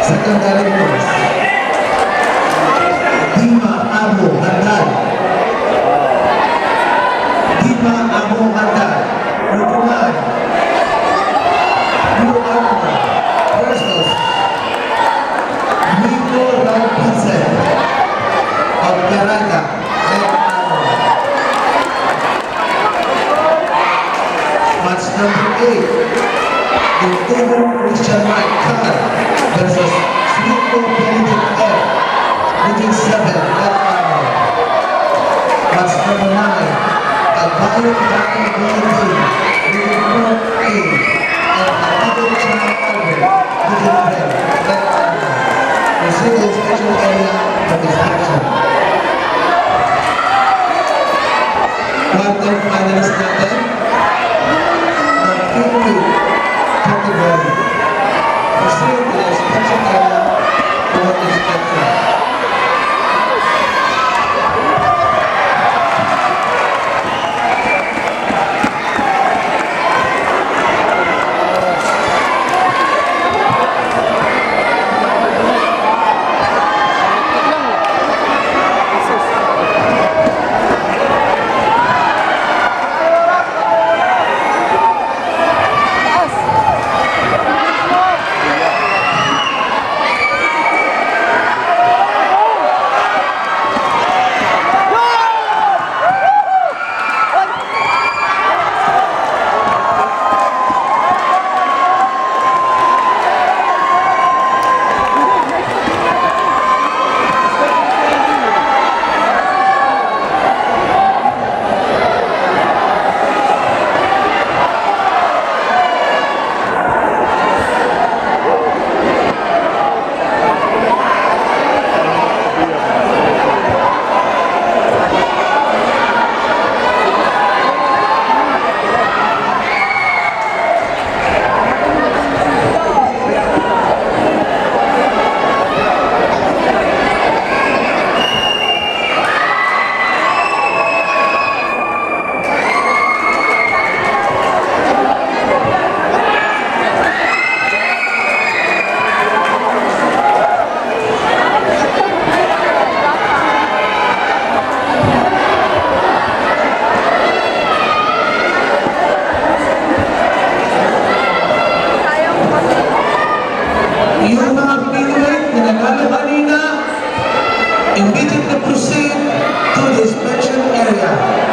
Secondary course. Dima Abu Haddad. Dima Abu Haddad. Rukuman. New Africa versus Nico Rampizet of Caracas. Match number 8. The Uber Christian Mike Khan versus Sweetco Benedict F. Region 7 at Arnold. Match number 9. Albayo Daki BND Region 4A and Albayo China Albert Region 10 at Arnold. Proceed to the special area for inspection. Quarter finalist natin. Category. Proceed to the inspection area for inspection. Yung mga Pinoy na nanalo kanina, immediately proceed to the inspection area.